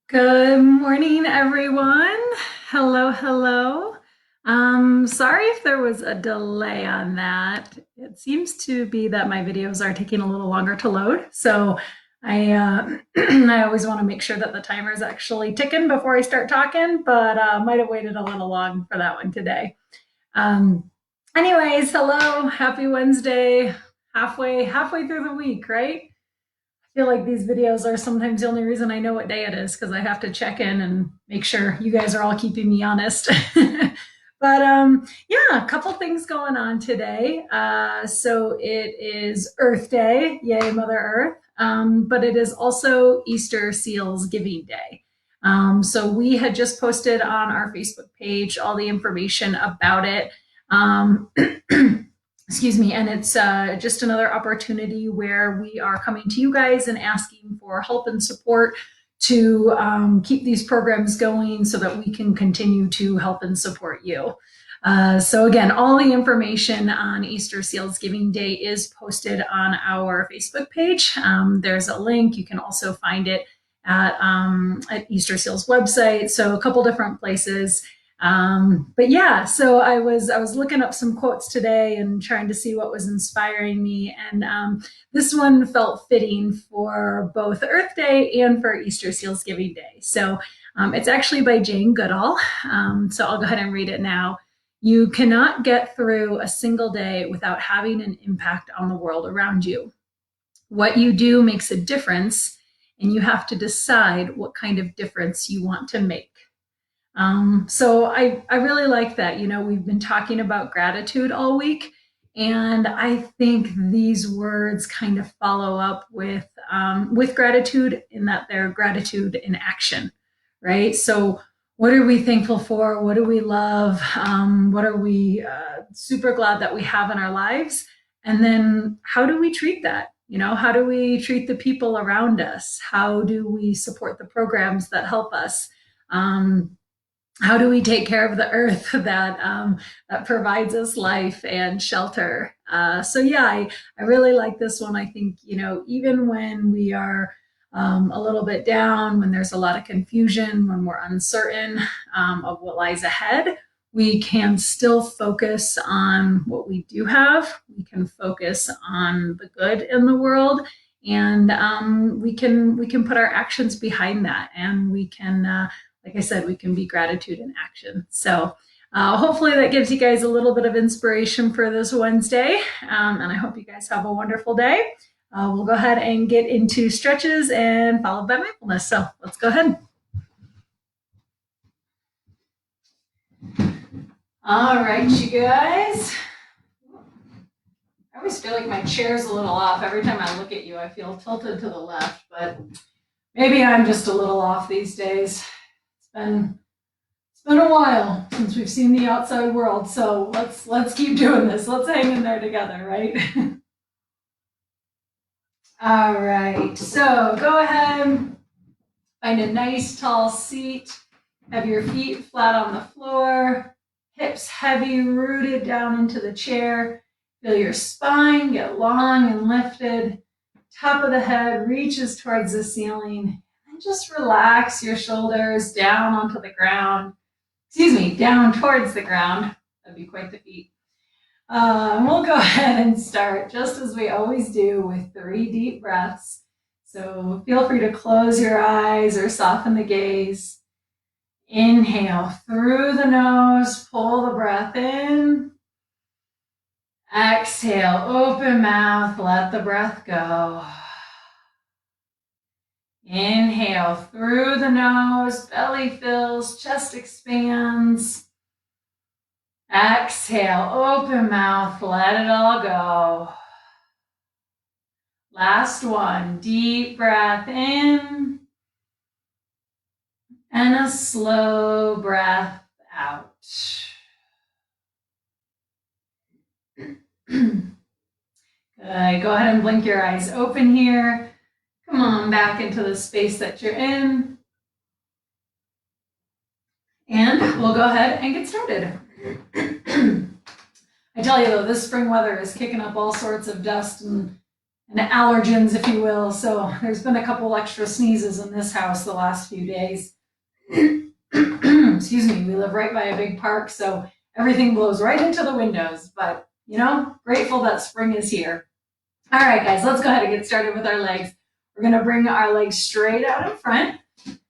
Good morning, everyone. Hello, hello. Sorry if there was a delay on that. It seems to be that my videos are taking a little longer to load. So I always want to make sure that the timer is actually ticking before I start talking, but might have waited a little long for that one today. Um, Anyways, hello, happy Wednesday, halfway through the week, right? Feel like these videos are sometimes the only reason I know what day it is because I have to check in and make sure you guys are all keeping me honest. But yeah, a couple things going on today. So it is Earth Day, yay, Mother Earth. But it is also Easterseals Giving Day. So we had just posted on our Facebook page all the information about it. Um, excuse me, and it's just another opportunity where we are coming to you guys and asking for help and support to keep these programs going so that we can continue to help and support you. So again, all the information on Easterseals Giving Day is posted on our Facebook page. There's a link. You can also find it at Easterseals website. So a couple different places. But yeah, so I was looking up some quotes today and trying to see what was inspiring me, and this one felt fitting for both Earth Day and for Easterseals Giving Day. So it's actually by Jane Goodall. So I'll go ahead and read it now. You cannot get through a single day without having an impact on the world around you. What you do makes a difference, and you have to decide what kind of difference you want to make. So I really like that. You know, we've been talking about gratitude all week, and I think these words kind of follow up with gratitude in that they're gratitude in action, right? So what are we thankful for? What do we love? What are we super glad that we have in our lives? And then how do we treat that? You know, how do we treat the people around us? How do we support the programs that help us? How do we take care of the earth that provides us life and shelter? So yeah, I really like this one. I think, you know, even when we are a little bit down, when there's a lot of confusion, when we're uncertain of what lies ahead, we can still focus on what we do have. We can focus on the good in the world, and we can put our actions behind that, and we can like I said, we can be gratitude in action. So hopefully that gives you guys a little bit of inspiration for this Wednesday. And I hope you guys have a wonderful day. We'll go ahead and get into stretches and followed by mindfulness. So let's go ahead. All right, you guys. I always feel like my chair's a little off. Every time I look at you, I feel tilted to the left, but maybe I'm just a little off these days. It's been a while since we've seen the outside world, so let's keep doing this. Let's hang in there together, right? All right, so go ahead, find a nice tall seat, have your feet flat on the floor, hips heavy, rooted down into the chair. Feel your spine get long and lifted, top of the head reaches towards the ceiling, and just relax your shoulders down onto the ground. Down towards the ground. That'd be quite the feat. We'll go ahead and start just as we always do with 3 deep breaths. So feel free to close your eyes or soften the gaze. Inhale through the nose, pull the breath in. Exhale, open mouth, let the breath go. Inhale through the nose, belly fills, chest expands. Exhale, open mouth, let it all go. Last one, deep breath in and a slow breath out. Good. Go ahead and blink your eyes open here. Come on back into the space that you're in. And we'll go ahead and get started. I tell you though, this spring weather is kicking up all sorts of dust and and allergens, if you will. So there's been a couple extra sneezes in this house the last few days. Excuse me, we live right by a big park, so everything blows right into the windows. But, you know, grateful that spring is here. All right, guys, let's go ahead and get started with our legs. We're going to bring our legs straight out in front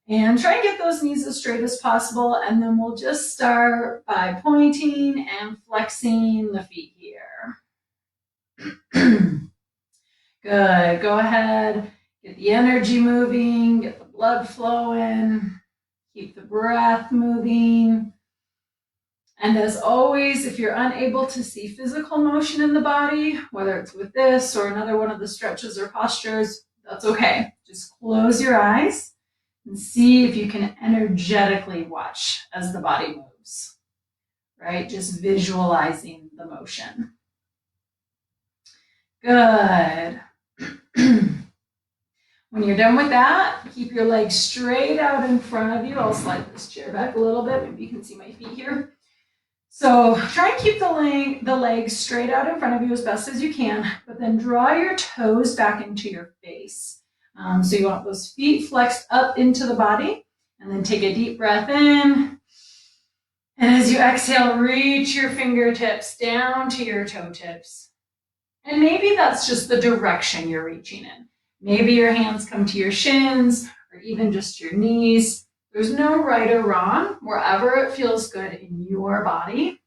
and try and get those knees as straight as possible. And then we'll just start by pointing and flexing the feet here. Good. Go ahead, get the energy moving, get the blood flowing, keep the breath moving. And as always, if you're unable to see physical motion in the body, whether it's with this or another one of the stretches or postures, that's okay. Just close your eyes and see if you can energetically watch as the body moves, right? Just visualizing the motion. Good. When you're done with that, keep your legs straight out in front of you. I'll slide this chair back a little bit. Maybe you can see my feet here. So try and keep the legs straight out in front of you as best as you can, but then draw your toes back into your face. So you want those feet flexed up into the body, and then take a deep breath in. And as you exhale, reach your fingertips down to your toe tips. And maybe that's just the direction you're reaching in. Maybe your hands come to your shins or even just your knees. There's no right or wrong, wherever it feels good in your body.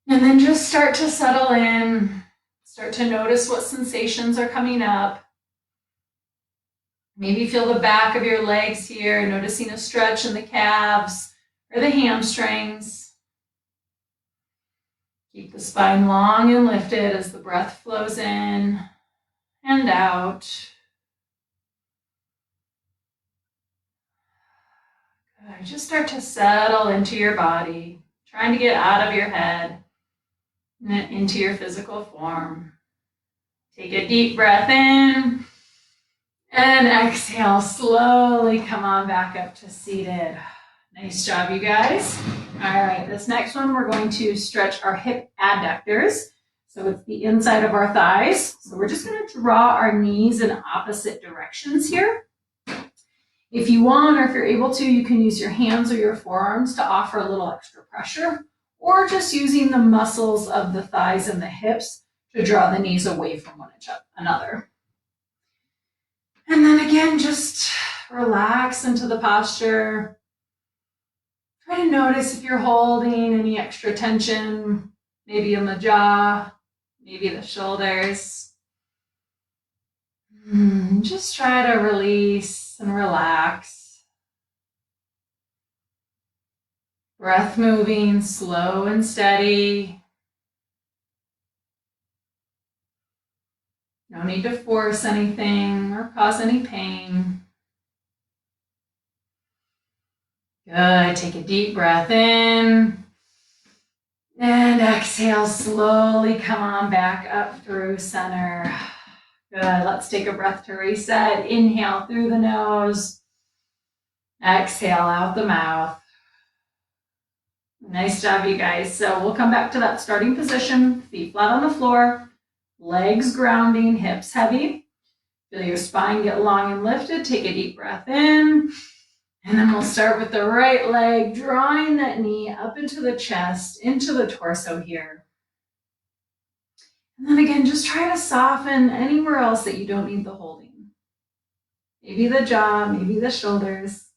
And then just start to settle in. Start to notice what sensations are coming up. Maybe feel the back of your legs here, noticing a stretch in the calves or the hamstrings. Keep the spine long and lifted as the breath flows in and out. Good. Just start to settle into your body, trying to get out of your head and into your physical form. Take a deep breath in and exhale. Slowly come on back up to seated. Nice job, you guys. All right, this next one, we're going to stretch our hip adductors. So it's the inside of our thighs. So we're just going to draw our knees in opposite directions here. If you want, or if you're able to, you can use your hands or your forearms to offer a little extra pressure, or just using the muscles of the thighs and the hips to draw the knees away from one another. And then again, just relax into the posture. Try to notice if you're holding any extra tension, maybe in the jaw, maybe the shoulders. Just try to release and relax. Breath moving slow and steady. No need to force anything or cause any pain. Good. Take a deep breath in. And exhale, slowly come on back up through center. Good. Let's take a breath to reset. Inhale through the nose. Exhale out the mouth. Nice job, you guys. So we'll come back to that starting position. Feet flat on the floor. Legs grounding, hips heavy. Feel your spine get long and lifted. Take a deep breath in. And then we'll start with the right leg, drawing that knee up into the chest, into the torso here. And then again, just try to soften anywhere else that you don't need the holding. Maybe the jaw, maybe the shoulders.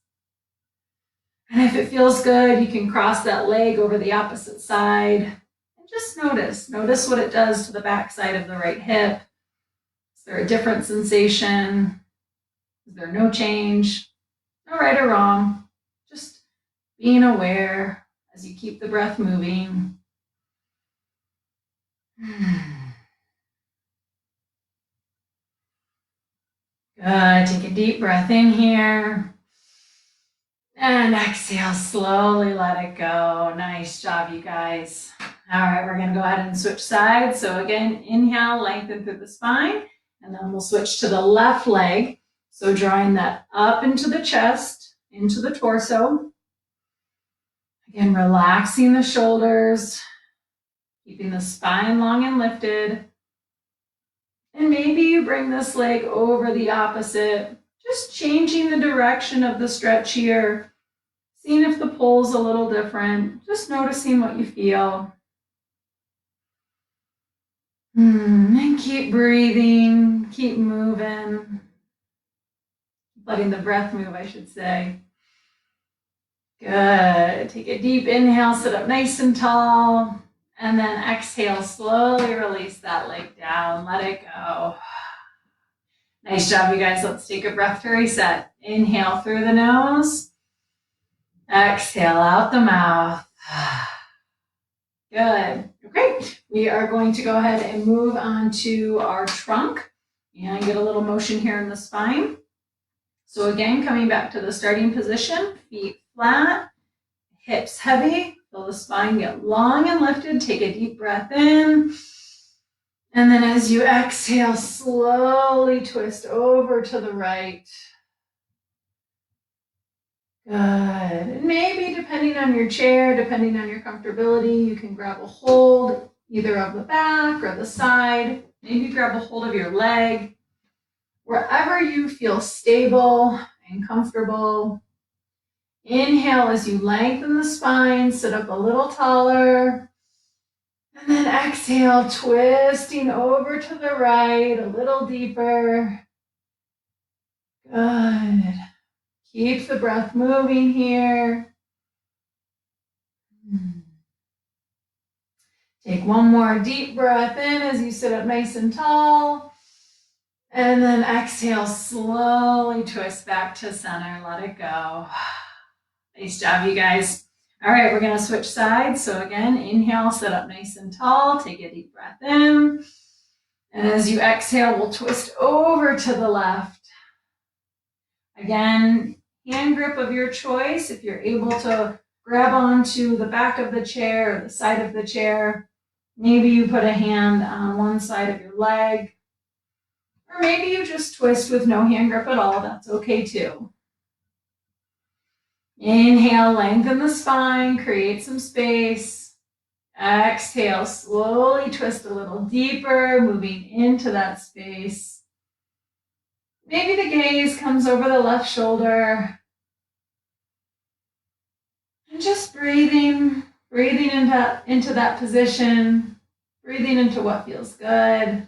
And if it feels good, you can cross that leg over the opposite side. And just notice what it does to the back side of the right hip. Is there a different sensation? Is there no change? No right or wrong, just being aware as you keep the breath moving. Good. Take a deep breath in here. And exhale, slowly let it go. Nice job, you guys. All right, we're going to go ahead and switch sides. So again, inhale, lengthen through the spine, and then we'll switch to the left leg. So drawing that up into the chest, into the torso. Again, relaxing the shoulders, keeping the spine long and lifted. And maybe you bring this leg over the opposite, just changing the direction of the stretch here, seeing if the pull's a little different, just noticing what you feel. And keep breathing, keep moving, letting the breath move, I should say. Good. Take a deep inhale, sit up nice and tall, and then exhale, slowly release that leg down, let it go. Nice job, you guys. Let's take a breath to reset. Inhale through the nose, exhale out the mouth. Good. Okay, we are going to go ahead and move on to our trunk and get a little motion here in the spine. So again, coming back to the starting position, feet flat, hips heavy, feel the spine get long and lifted. Take a deep breath in. And then as you exhale, slowly twist over to the right. Good. And maybe depending on your chair, depending on your comfortability, you can grab a hold either of the back or the side. Maybe grab a hold of your leg. Wherever you feel stable and comfortable. Inhale as you lengthen the spine, sit up a little taller. And then exhale, twisting over to the right, a little deeper. Good. Keep the breath moving here. Take one more deep breath in as you sit up nice and tall. And then exhale, slowly twist back to center. Let it go. Nice job, you guys. All right, we're going to switch sides. So again, inhale, sit up nice and tall. Take a deep breath in. And as you exhale, we'll twist over to the left. Again, hand grip of your choice. If you're able to grab onto the back of the chair or the side of the chair, maybe you put a hand on one side of your leg. Or maybe you just twist with no hand grip at all. That's okay too. Inhale, lengthen the spine, create some space. Exhale, slowly twist a little deeper, moving into that space. Maybe the gaze comes over the left shoulder. And just breathing into that position, breathing into what feels good.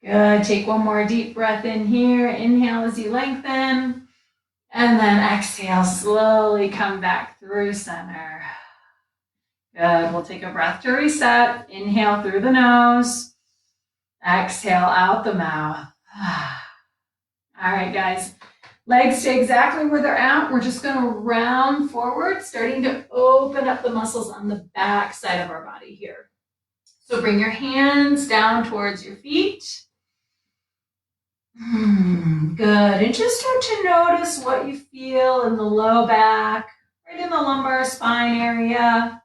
Good. Take one more deep breath in here. Inhale as you lengthen. And then exhale, slowly come back through center. Good. We'll take a breath to reset. Inhale through the nose. Exhale out the mouth. All right, guys. Legs stay exactly where they're at. We're just going to round forward, starting to open up the muscles on the back side of our body here. So bring your hands down towards your feet. Good. And just start to notice what you feel in the low back, right in the lumbar spine area.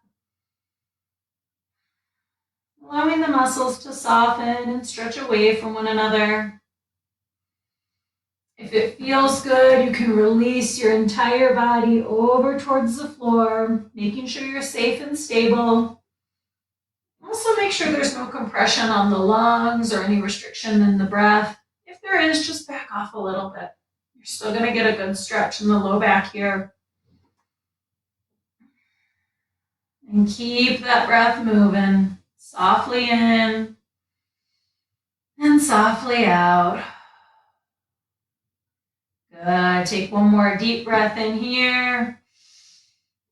Allowing the muscles to soften and stretch away from one another. If it feels good, you can release your entire body over towards the floor, making sure you're safe and stable. Also make sure there's no compression on the lungs or any restriction in the breath. If there is, just back off a little bit. You're still going to get a good stretch in the low back here. And keep that breath moving. Softly in and softly out. Good. Take one more deep breath in here.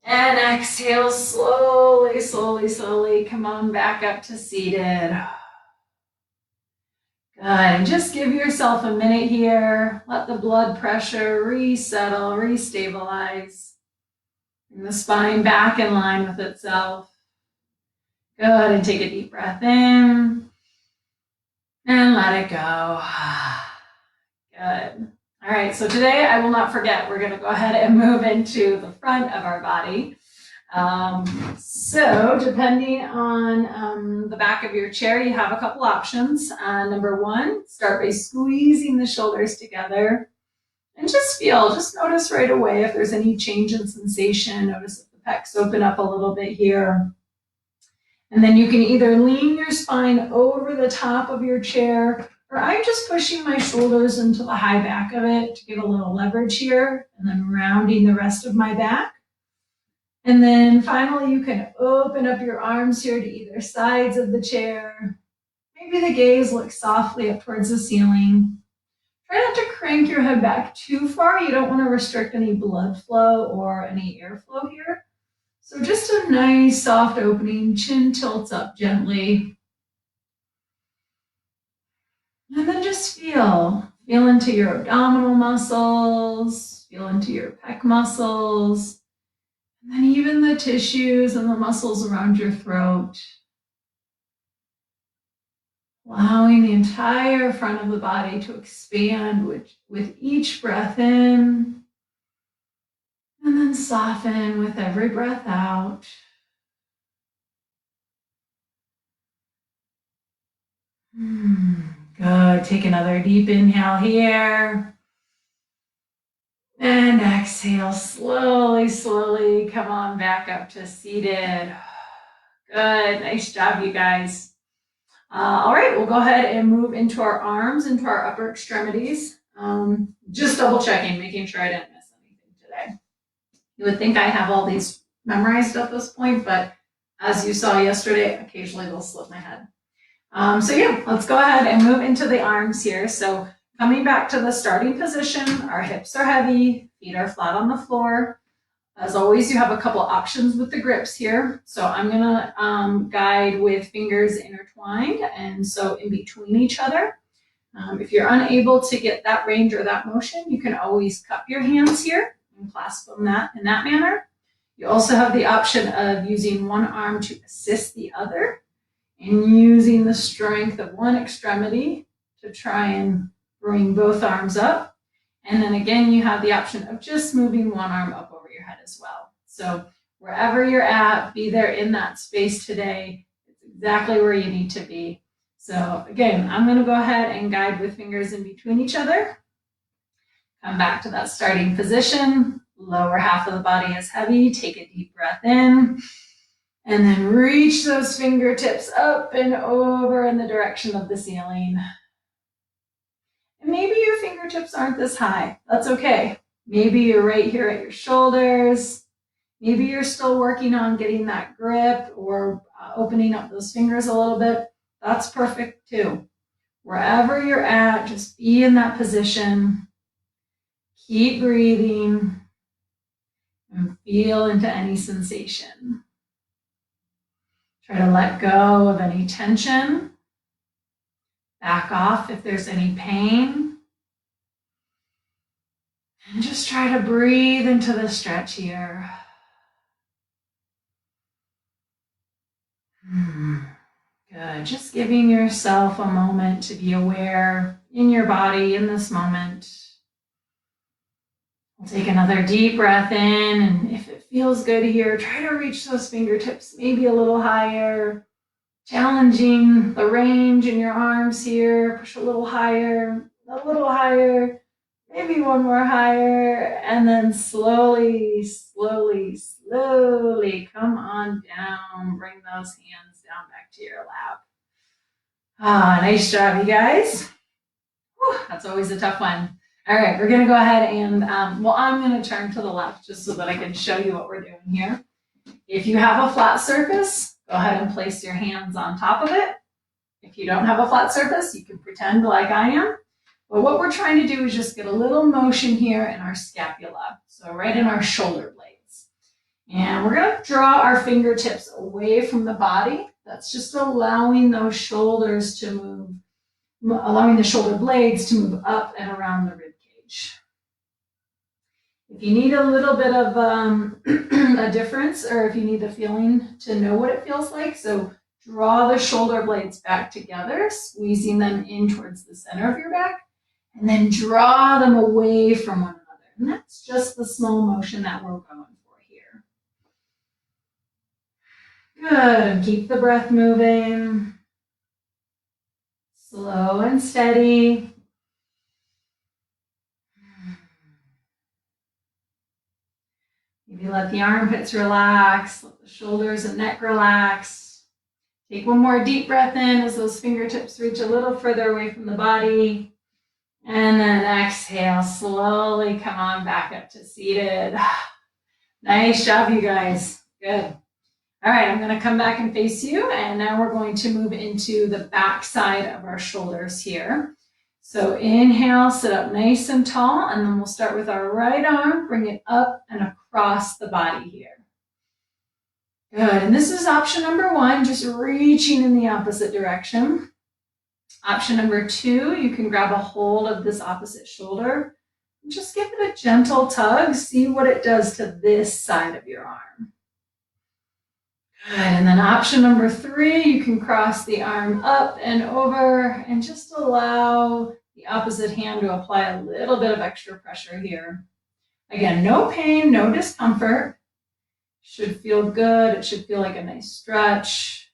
And exhale slowly, slowly, slowly. Come on back up to seated. Good. And just give yourself a minute here. Let the blood pressure resettle, restabilize. Bring the spine back in line with itself. Good. And take a deep breath in. And let it go. Good. All right, so today I will not forget, we're going to go ahead and move into the front of our body. So depending on the back of your chair, you have a couple options. Number one, start by squeezing the shoulders together and just notice right away if there's any change in sensation. Notice if the pecs open up a little bit here. And then you can either lean your spine over the top of your chair, or I'm just pushing my shoulders into the high back of it to give a little leverage here, and then rounding the rest of my back. And then finally, you can open up your arms here to either sides of the chair. Maybe the gaze looks softly up towards the ceiling. Try not to crank your head back too far. You don't want to restrict any blood flow or any airflow here. So just a nice soft opening, chin tilts up gently. And then just feel into your abdominal muscles, feel into your pec muscles, and then even the tissues and the muscles around your throat. Allowing the entire front of the body to expand with each breath in, and then soften with every breath out. Good. Take another deep inhale here. And exhale, slowly, slowly come on back up to seated. Good. Nice job, you guys. All right, we'll go ahead and move into our arms, into our upper extremities. Just double checking, making sure I didn't miss anything today. You would think I have all these memorized at this point, but as you saw yesterday, occasionally they'll slip my head. So yeah, let's go ahead and move into the arms here. So coming back to the starting position, our hips are heavy, feet are flat on the floor. As always, you have a couple options with the grips here. So I'm gonna guide with fingers intertwined and so in between each other. If you're unable to get that range or that motion, you can always cup your hands here and clasp them in that manner. You also have the option of using one arm to assist the other and using the strength of one extremity to try and bring both arms up. And then again, you have the option of just moving one arm up over your head as well. So wherever you're at, be there in that space today. It's exactly where you need to be. So again, I'm going to go ahead and guide with fingers in between each other. Come back to that starting position. Lower half of the body is heavy. Take a deep breath in. And then reach those fingertips up and over in the direction of the ceiling. And maybe your fingertips aren't this high. That's okay. Maybe you're right here at your shoulders. Maybe you're still working on getting that grip or opening up those fingers a little bit. That's perfect too. Wherever you're at, just be in that position. Keep breathing and feel into any sensation. Try to let go of any tension. Back off if there's any pain. And just try to breathe into the stretch here. Good. Just giving yourself a moment to be aware in your body in this moment. We'll take another deep breath in, and if it feels good here, try to reach those fingertips maybe a little higher. Challenging the range in your arms here. Push a little higher, maybe one more higher, and then slowly, slowly, slowly come on down. Bring those hands down back to your lap. Nice job, you guys. Whew, that's always a tough one. All right, we're gonna go ahead and, I'm gonna turn to the left just so that I can show you what we're doing here. If you have a flat surface, go ahead and place your hands on top of it. If you don't have a flat surface, you can pretend like I am. But what we're trying to do is just get a little motion here in our scapula, so right in our shoulder blades. And we're going to draw our fingertips away from the body. That's just allowing those shoulders to move, allowing the shoulder blades to move up and around the rib cage. If you need a little bit of a difference, or if you need the feeling to know what it feels like, so draw the shoulder blades back together, squeezing them in towards the center of your back, and then draw them away from one another. And that's just the small motion that we're going for here. Good. Keep the breath moving. Slow and steady. Maybe let the armpits relax, let the shoulders and neck relax. Take one more deep breath in as those fingertips reach a little further away from the body. And then exhale, slowly come on back up to seated. Nice job, you guys. Good. All right, I'm going to come back and face you, and now we're going to move into the back side of our shoulders here. So inhale, sit up nice and tall, and then we'll start with our right arm, bring it up and across the body here. Good, and this is option number one, just reaching in the opposite direction. Option number two, you can grab a hold of this opposite shoulder and just give it a gentle tug, see what it does to this side of your arm. Good, and then option number three, you can cross the arm up and over and just allow the opposite hand to apply a little bit of extra pressure here. Again, no pain, no discomfort. Should feel good. It should feel like a nice stretch.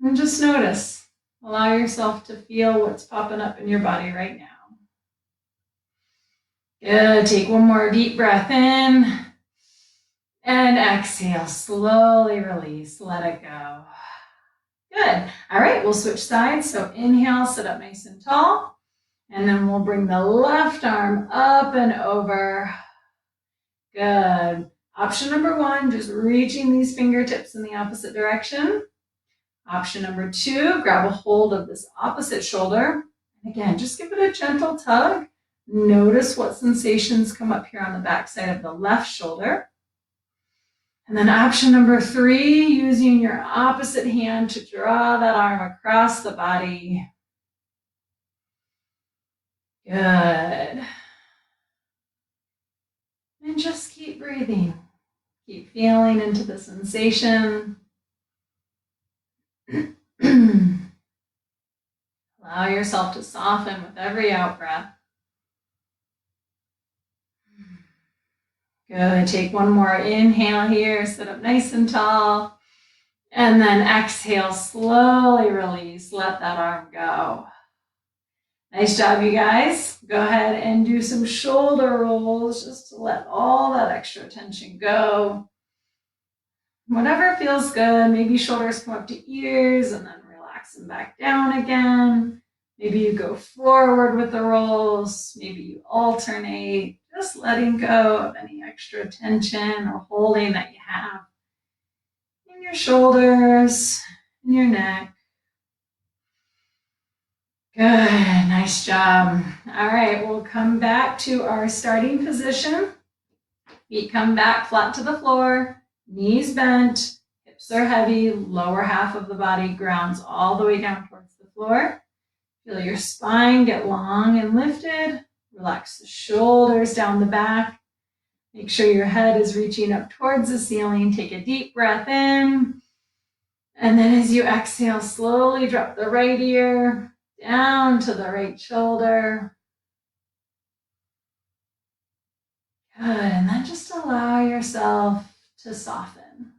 And just notice. Allow yourself to feel what's popping up in your body right now. Good. Take one more deep breath in. And exhale. Slowly release. Let it go. Good. All right, we'll switch sides. So inhale, sit up nice and tall. And then we'll bring the left arm up and over. Good. Option number one, just reaching these fingertips in the opposite direction. Option number two, grab a hold of this opposite shoulder. And again, just give it a gentle tug. Notice what sensations come up here on the back side of the left shoulder. And then option number three, using your opposite hand to draw that arm across the body. Good. And just keep breathing. Keep feeling into the sensation. Allow yourself to soften with every out breath. Good. Take one more inhale here. Sit up nice and tall. And then exhale, slowly release. Let that arm go. Nice job, you guys. Go ahead and do some shoulder rolls just to let all that extra tension go. Whatever feels good. Maybe shoulders come up to ears and then relax them back down again. Maybe you go forward with the rolls. Maybe you alternate. Just letting go of any extra tension or holding that you have in your shoulders, in your neck. Good, nice job. All right, we'll come back to our starting position. Feet come back flat to the floor, knees bent, hips are heavy, lower half of the body grounds all the way down towards the floor. Feel your spine get long and lifted. Relax the shoulders down the back. Make sure your head is reaching up towards the ceiling. Take a deep breath in. And then as you exhale, slowly drop the right ear down to the right shoulder. Good, and then just allow yourself to soften.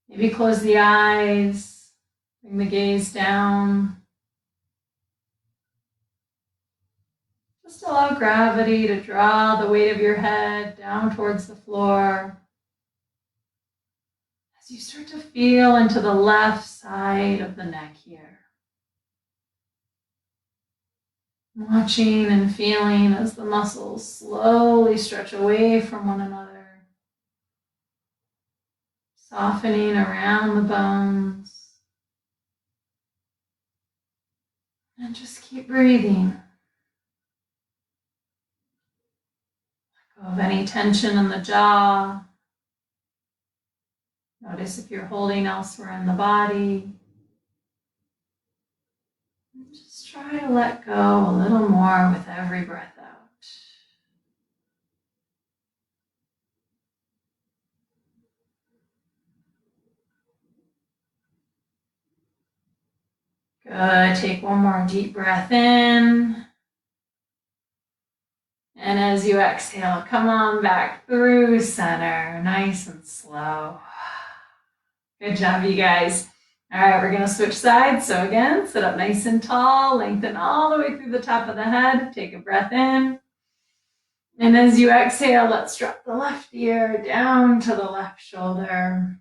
Maybe close the eyes, bring the gaze down. Just allow gravity to draw the weight of your head down towards the floor. As you start to feel into the left side of the neck here. Watching and feeling as the muscles slowly stretch away from one another. Softening around the bones. And just keep breathing. Let go of any tension in the jaw. Notice if you're holding elsewhere in the body. Just try to let go a little more with every breath out. Good. Take one more deep breath in. And as you exhale, come on back through center, nice and slow. Good job, you guys. All right, we're going to switch sides. So again, sit up nice and tall, lengthen all the way through the top of the head. Take a breath in. And as you exhale, let's drop the left ear down to the left shoulder.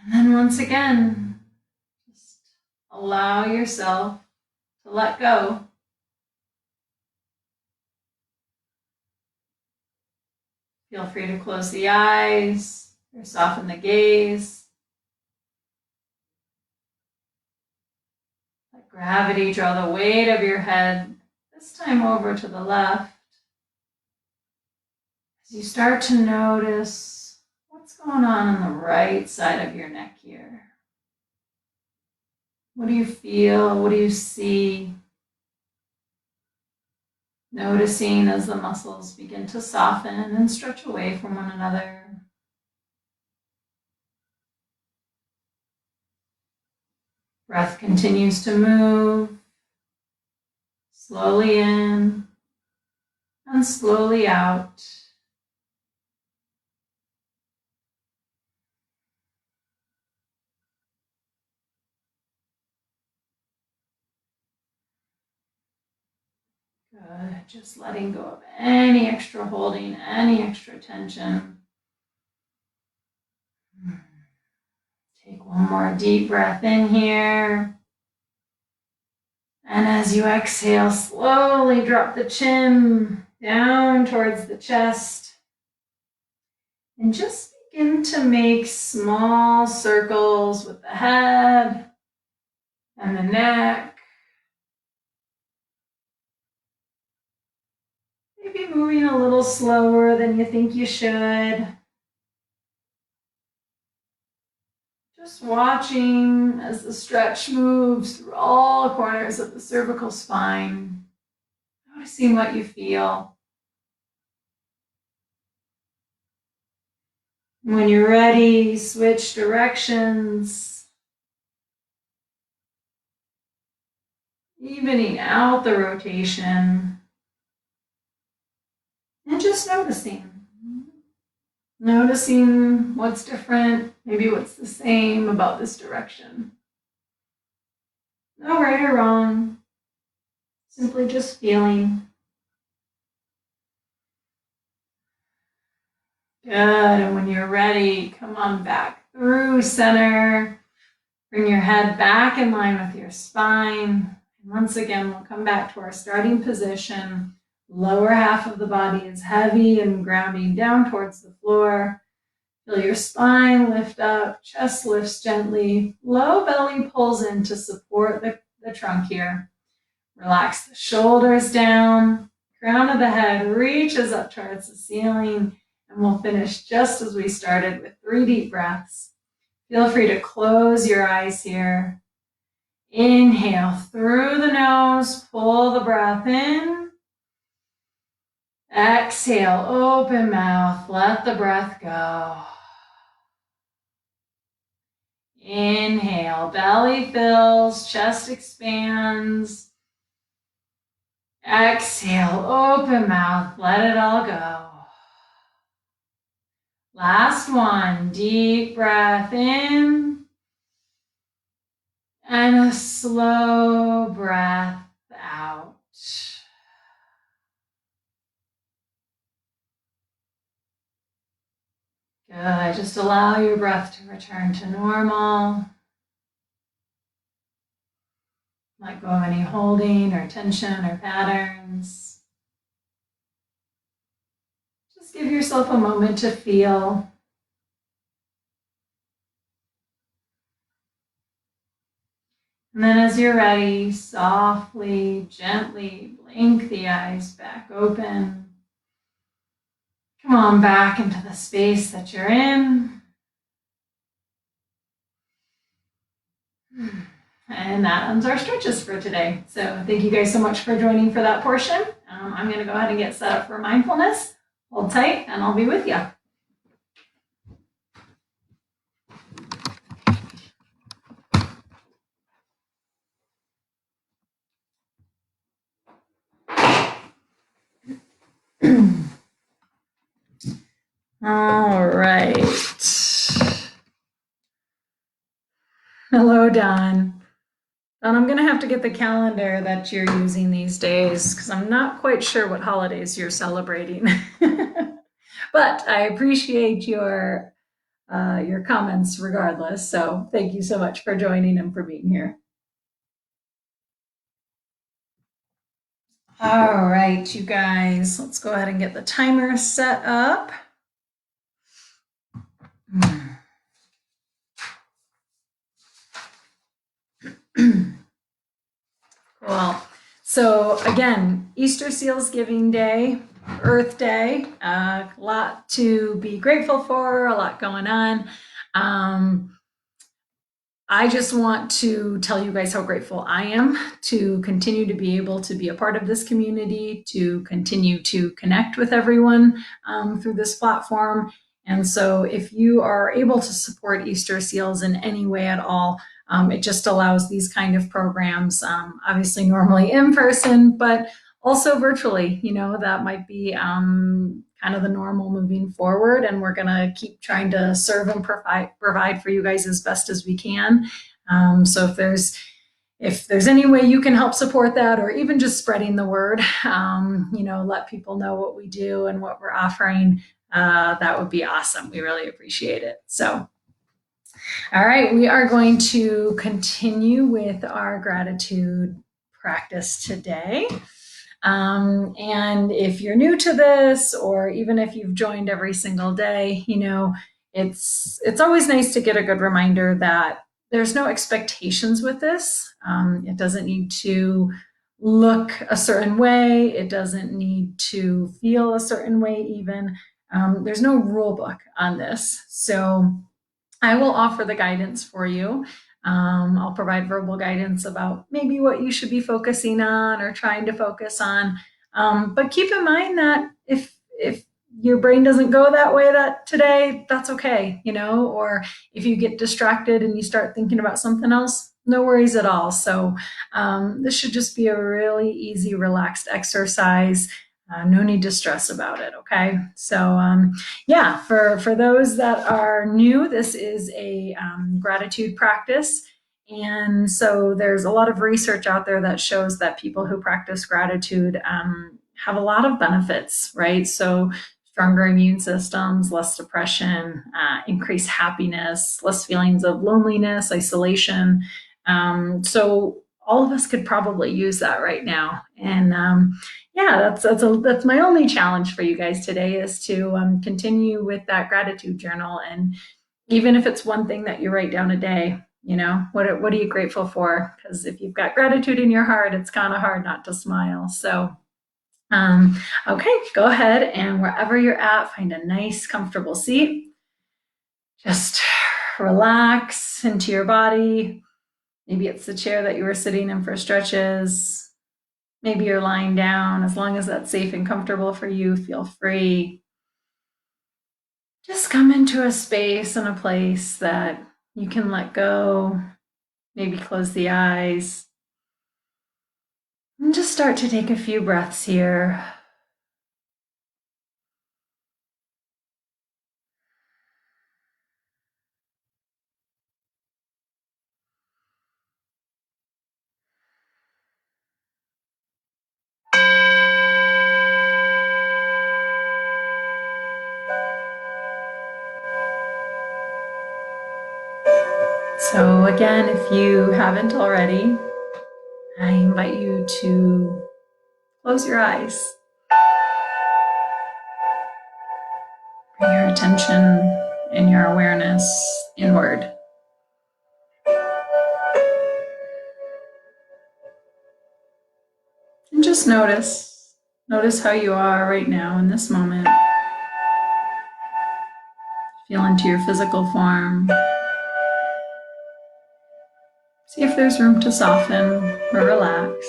And then once again, just allow yourself to let go. Feel free to close the eyes or soften the gaze. Let gravity draw the weight of your head, this time over to the left. As you start to notice what's going on the right side of your neck here. What do you feel? What do you see? Noticing as the muscles begin to soften and stretch away from one another. Breath continues to move, slowly in and slowly out. Good. Just letting go of any extra holding, any extra tension. Take one more deep breath in here. And as you exhale, slowly drop the chin down towards the chest. And just begin to make small circles with the head and the neck. Maybe moving a little slower than you think you should. Just watching as the stretch moves through all corners of the cervical spine. Noticing what you feel. When you're ready, switch directions. Evening out the rotation. And just noticing. Noticing what's different, maybe what's the same about this direction. No right or wrong, simply just feeling. Good, and when you're ready, come on back through center. Bring your head back in line with your spine. And once again, we'll come back to our starting position. Lower half of the body is heavy and grounding down towards the floor. Feel your spine lift up, chest lifts gently, low belly pulls in to support the trunk here. Relax the shoulders down, crown of the head reaches up towards the ceiling, and we'll finish just as we started with 3 deep breaths. Feel free to close your eyes here. Inhale through the nose, pull the breath in. Exhale, open mouth, let the breath go. Inhale, belly fills, chest expands. Exhale, open mouth, let it all go. Last one, deep breath in. And a slow breath out. Good. Just allow your breath to return to normal. Let go of any holding or tension or patterns. Just give yourself a moment to feel. And then as you're ready, softly, gently blink the eyes back open. Come on back into the space that you're in. And that ends our stretches for today. So thank you guys so much for joining for that portion. I'm going to go ahead and get set up for mindfulness. Hold tight and I'll be with you. All right. Hello, Don. Don, I'm going to have to get the calendar that you're using these days because I'm not quite sure what holidays you're celebrating. But I appreciate your your comments regardless. So thank you so much for joining and for being here. All right, you guys, let's go ahead and get the timer set up. Cool. So again, Easterseals Giving Day, Earth Day, a lot to be grateful for, a lot going on. I just want to tell you guys how grateful I am to continue to be able to be a part of this community, to continue to connect with everyone through this platform. And so if you are able to support Easterseals in any way at all, it just allows these kind of programs, obviously normally in person, but also virtually. That might be kind of the normal moving forward, and we're going to keep trying to serve and provide for you guys as best as we can. So if there's any way you can help support that, or even just spreading the word, let people know what we do and what we're offering, that would be awesome. We really appreciate it. So all right, we are going to continue with our gratitude practice today. And if you're new to this, or even if you've joined every single day, it's always nice to get a good reminder that there's no expectations with this. It doesn't need to look a certain way. It doesn't need to feel a certain way even. There's no rule book on this. So I will offer the guidance for you. I'll provide verbal guidance about maybe what you should be focusing on or trying to focus on. But keep in mind that if your brain doesn't go that way today, that's okay, or if you get distracted and you start thinking about something else, no worries at all. So this should just be a really easy, relaxed exercise. No need to stress about it, okay? So yeah, for those that are new, this is a gratitude practice. And so there's a lot of research out there that shows that people who practice gratitude have a lot of benefits, right? So stronger immune systems, less depression, increased happiness, less feelings of loneliness, isolation. So all of us could probably use that right now. And yeah, that's my only challenge for you guys today, is to continue with that gratitude journal. And even if it's one thing that you write down a day, what are you grateful for? Because if you've got gratitude in your heart, it's kind of hard not to smile. So okay, go ahead, and wherever you're at, find a nice, comfortable seat. Just relax into your body. Maybe it's the chair that you were sitting in for stretches. Maybe you're lying down. As long as that's safe and comfortable for you, feel free. Just come into a space and a place that you can let go. Maybe close the eyes. And just start to take a few breaths here. So again, if you haven't already, I invite you to close your eyes. Bring your attention and your awareness inward. And just notice how you are right now in this moment. Feel into your physical form. See if there's room to soften or relax.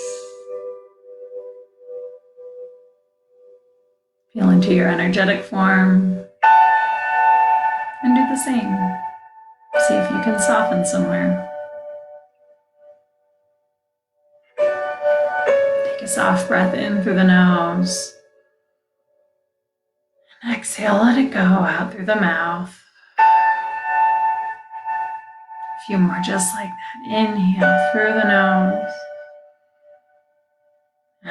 Feel into your energetic form and do the same. See if you can soften somewhere. Take a soft breath in through the nose. And exhale, let it go out through the mouth. A few more just like that. Inhale through the nose.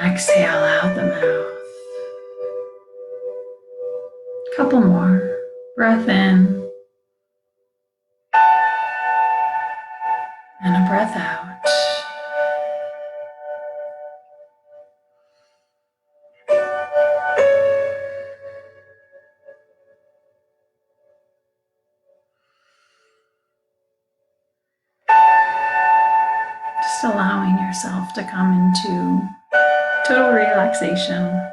Exhale out the mouth. Couple more. Breath in. breath out. Just allowing yourself to come into total relaxation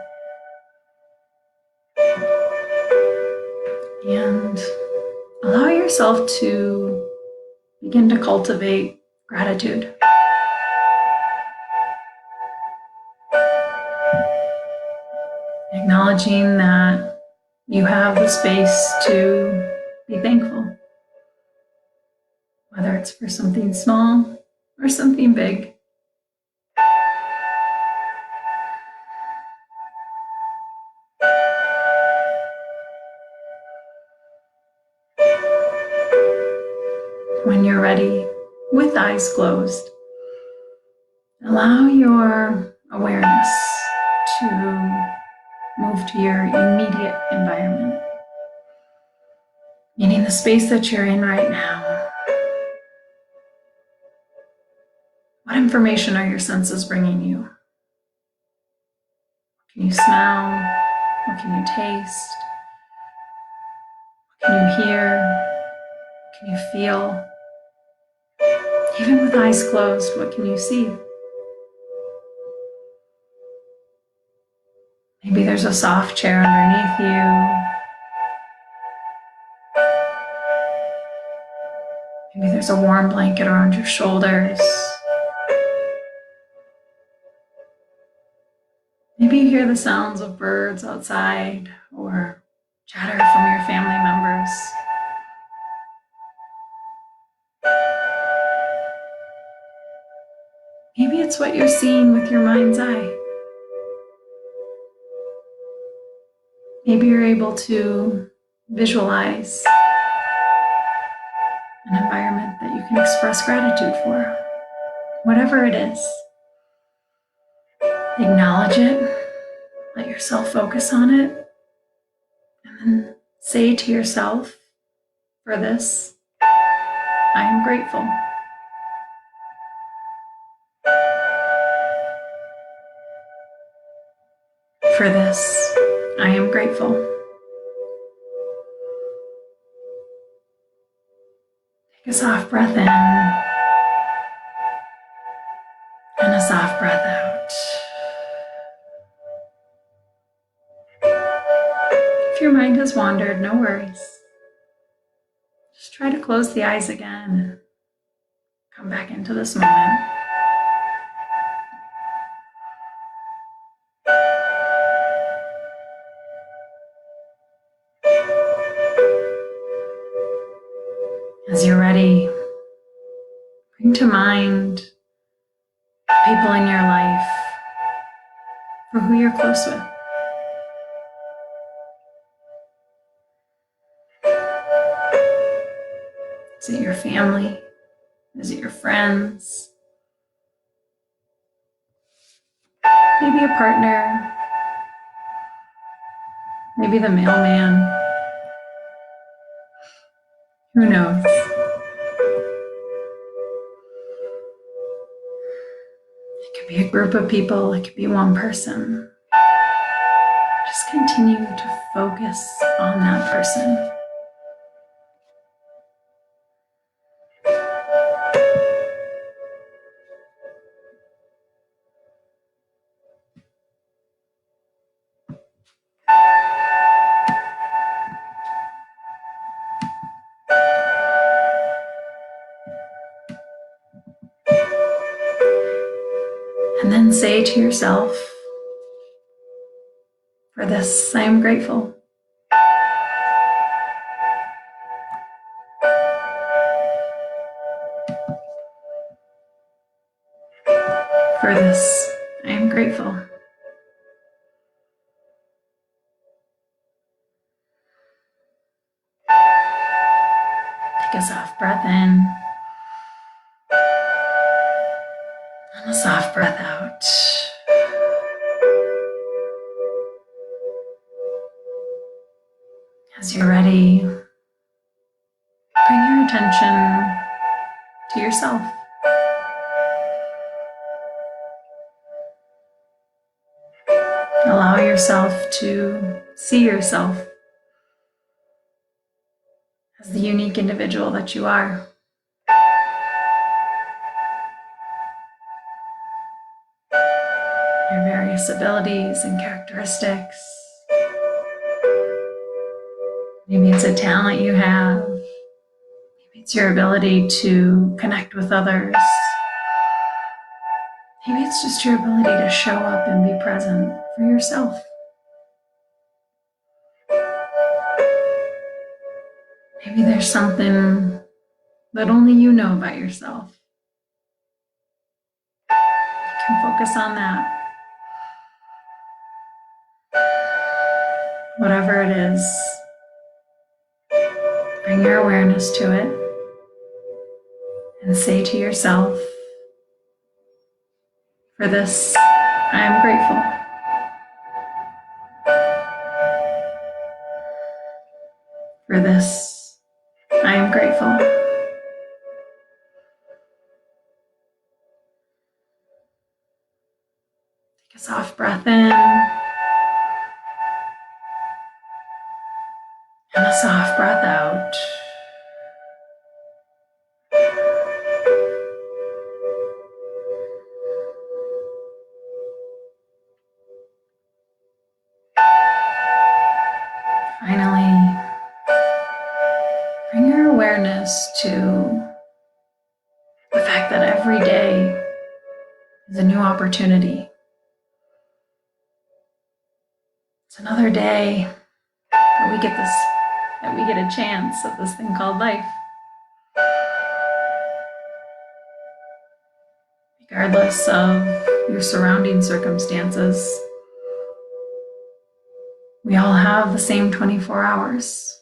and allow yourself to begin to cultivate gratitude. Acknowledging that you have the space to be thankful, whether it's for something small or something big. When you're ready, with eyes closed, allow your awareness to move to your immediate environment, meaning the space that you're in right now. What information are your senses bringing you? What can you smell? What can you taste? What can you hear? What can you feel? Even with eyes closed, what can you see? Maybe there's a soft chair underneath you. Maybe there's a warm blanket around your shoulders. Maybe you hear the sounds of birds outside or chatter from your family members. Maybe it's what you're seeing with your mind's eye. Maybe you're able to visualize an environment that you can express gratitude for. Whatever it is, acknowledge it, let yourself focus on it, and then say to yourself, for this, I am grateful. For this, I am grateful. Take a soft breath in and a soft breath out. If your mind has wandered, no worries. Just try to close the eyes again and come back into this moment. As you're ready, bring to mind people in your life or who you're close with. Is it your family? Is it your friends? Maybe a partner? Maybe the mailman? Who knows? It could be a group of people, it could be one person. Just continue to focus on that person. And then say to yourself, for this, I am grateful. For this, I am grateful. Take a soft breath in and a soft breath out. As you're ready, bring your attention to yourself. yourself to see yourself as the unique individual that you are. Your various abilities and characteristics. Maybe it's a talent you have. Maybe it's your ability to connect with others. Maybe it's just your ability to show up and be present for yourself. Maybe there's something that only you know about yourself. You can focus on that. Whatever it is, bring your awareness to it and say to yourself, for this, I am grateful. For this, I am grateful. Take a soft breath in and a soft breath out. Finally, bring your awareness to the fact that every day is a new opportunity. It's another day that we get a chance at this thing called life. Regardless of your surrounding circumstances, we all have the same 24 hours.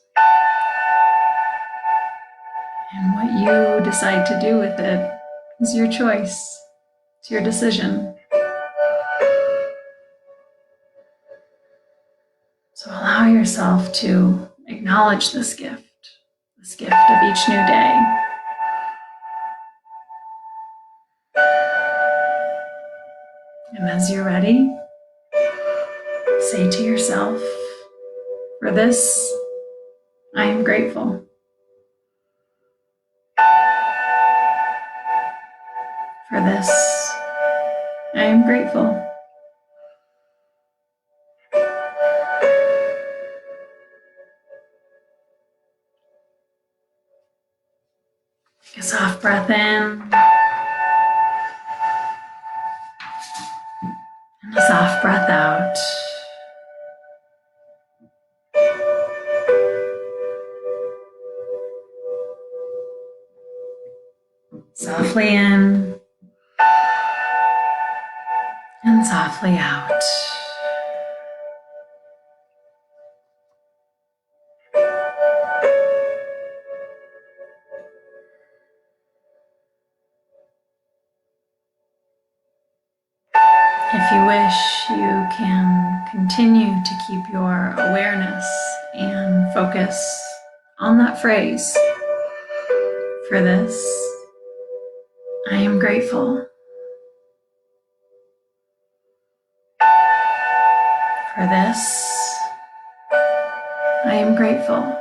And what you decide to do with it is your choice. It's your decision. So allow yourself to acknowledge this gift of each new day. And as you're ready, say to yourself, for this, I am grateful. For this, I am grateful. Take a soft breath in and a soft breath out. Softly in and softly out. If you wish, you can continue to keep your awareness and focus on that phrase. For this, I am grateful. For this, I am grateful.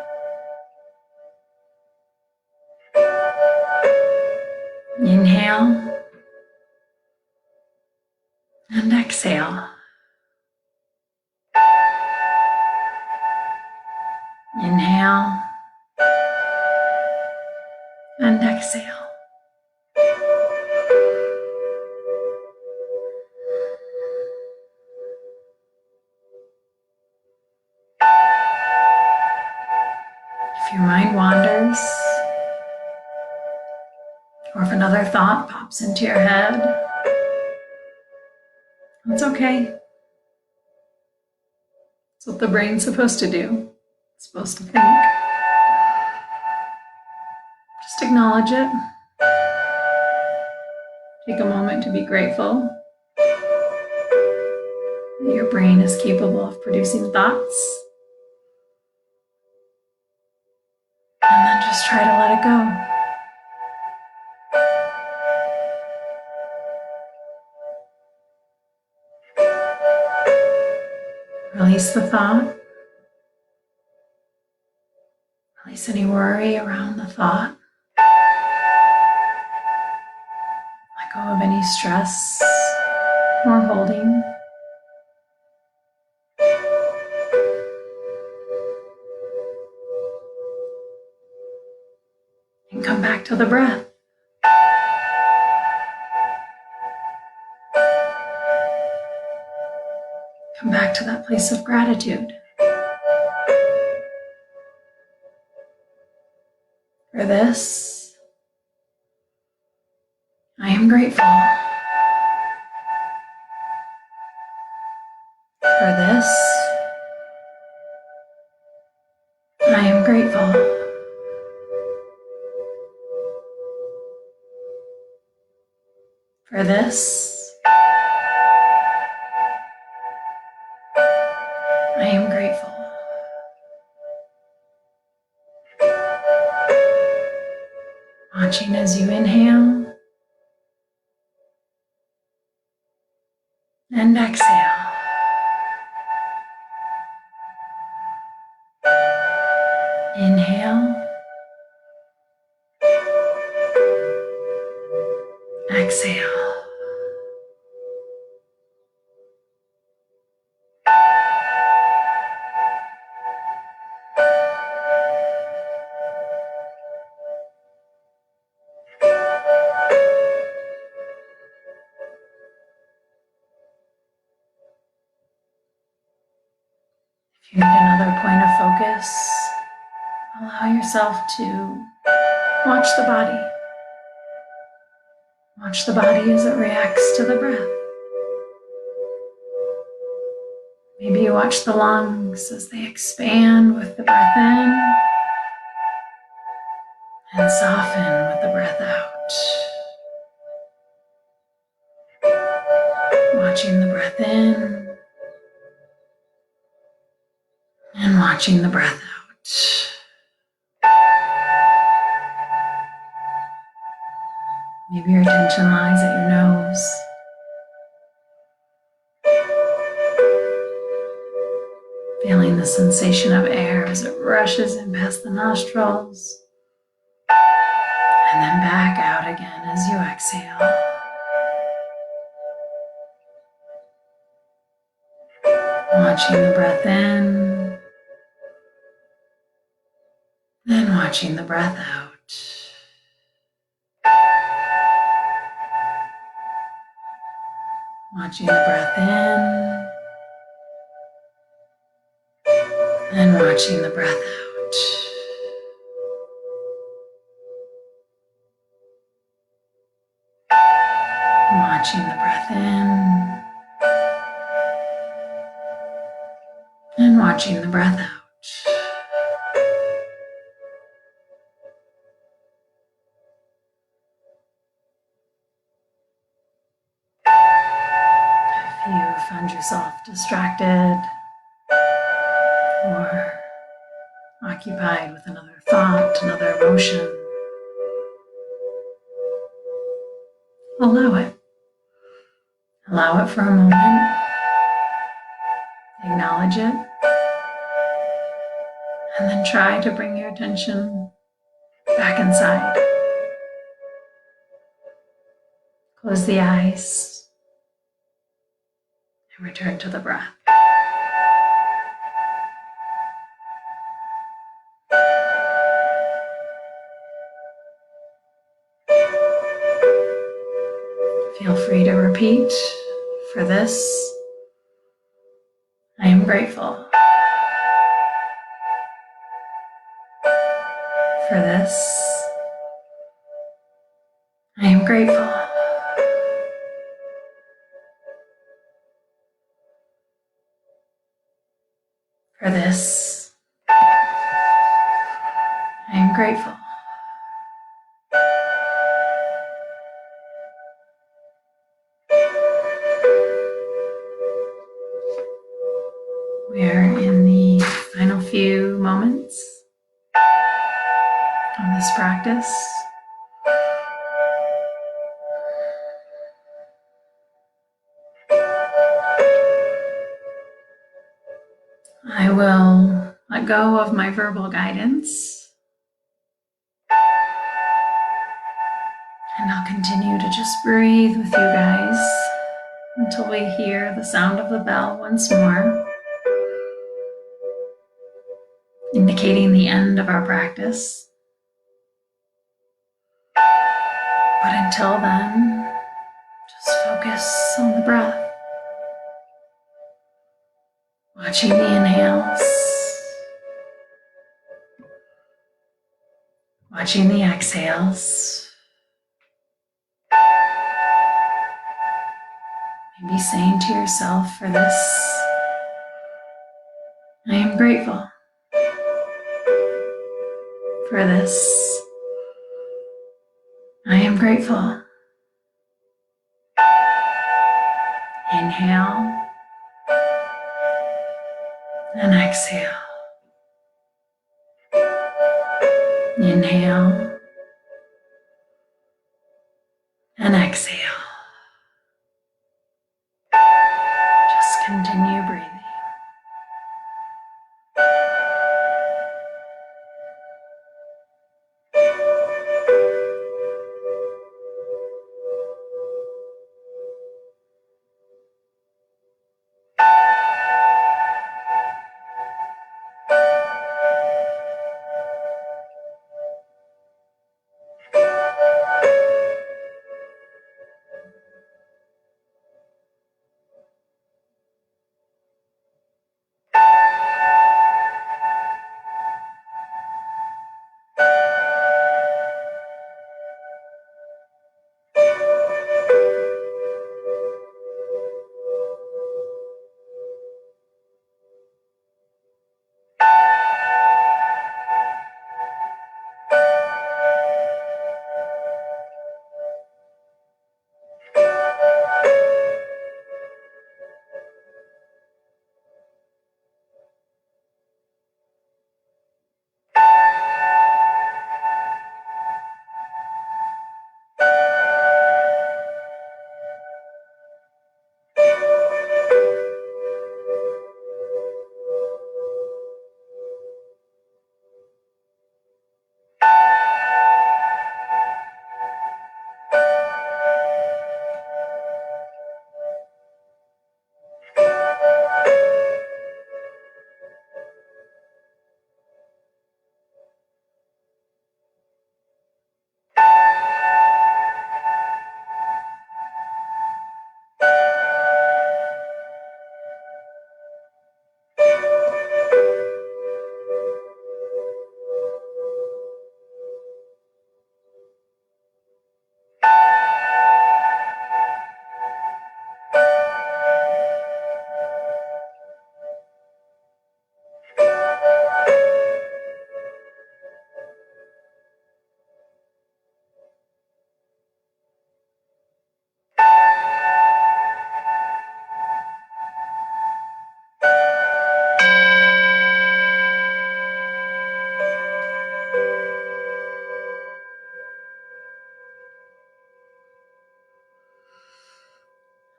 Inhale and exhale. Inhale and exhale. If your mind wanders, or if another thought pops into your head, that's okay. That's what the brain's supposed to do. It's supposed to think. Just acknowledge it. Take a moment to be grateful that your brain is capable of producing thoughts. And then just try to let it go. Release the thought. Release any worry around the thought. Let go of any stress or holding. And come back to the breath. Come back to that place of gratitude for this. I am grateful for this. I am grateful for this. I am grateful. Watching as you inhale and exhale. Inhale, exhale. If you need another point of focus, allow yourself to watch the body. Watch the body as it reacts to the breath. Maybe you watch the lungs as they expand with the breath in and soften with the breath out. Watching the breath in and watching the breath out. Maybe your attention lies at your nose. Feeling the sensation of air as it rushes in past the nostrils and then back out again as you exhale. Watching the breath in and watching the breath out. Watching the breath in and watching the breath out. Watching the breath in and watching the breath out. If you found yourself distracted or occupied with another thought, another emotion, allow it. Allow it for a moment. Acknowledge it. And then try to bring your attention back inside. Close the eyes and return to the breath. Feel free to repeat for this. I am grateful for this. I am grateful for this. I am grateful we are in the final few moments of this practice. I will let go of my verbal guidance, and I'll continue to just breathe with you guys until we hear the sound of the bell once more, indicating the end of our practice. But until then, just focus on the breath, watching the inhales, watching the exhales. Maybe saying to yourself, for this, I am grateful. For this, I am grateful. Inhale and exhale. Inhale and exhale. Just continue breathing.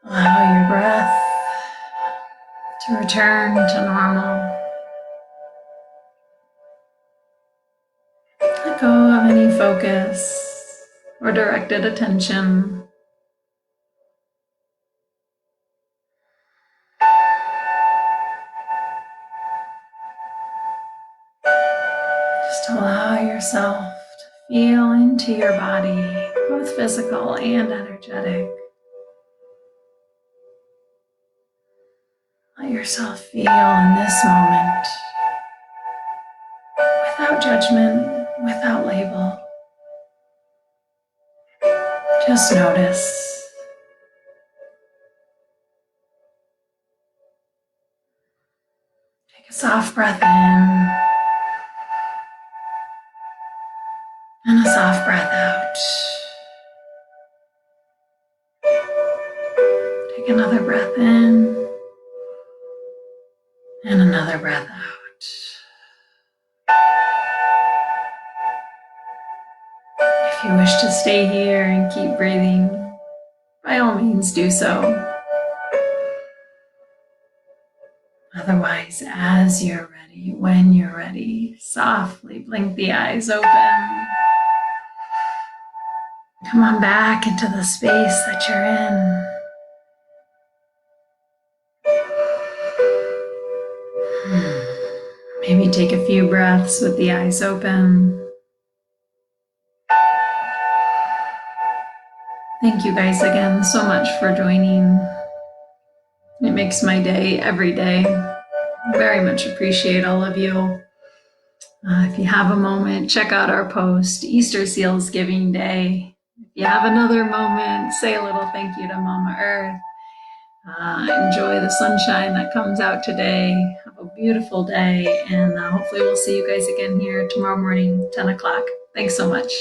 Allow your breath to return to normal. Let go of any focus or directed attention. Just allow yourself to feel into your body, both physical and energetic. Let yourself feel in this moment, without judgment, without label. Just notice. Take a soft breath in and a soft breath out. Take another breath in and another breath out. If you wish to stay here and keep breathing, by all means do so. Otherwise, as you're ready, when you're ready, softly blink the eyes open. Come on back into the space that you're in. Maybe take a few breaths with the eyes open. Thank you guys again so much for joining. It makes my day every day. Very much appreciate all of you. If you have a moment, check out our post, Easterseals Giving Day. If you have another moment, say a little thank you to Mama Earth. Enjoy the sunshine that comes out today. Have a beautiful day, and hopefully we'll see you guys again here tomorrow morning, 10 o'clock. Thanks so much.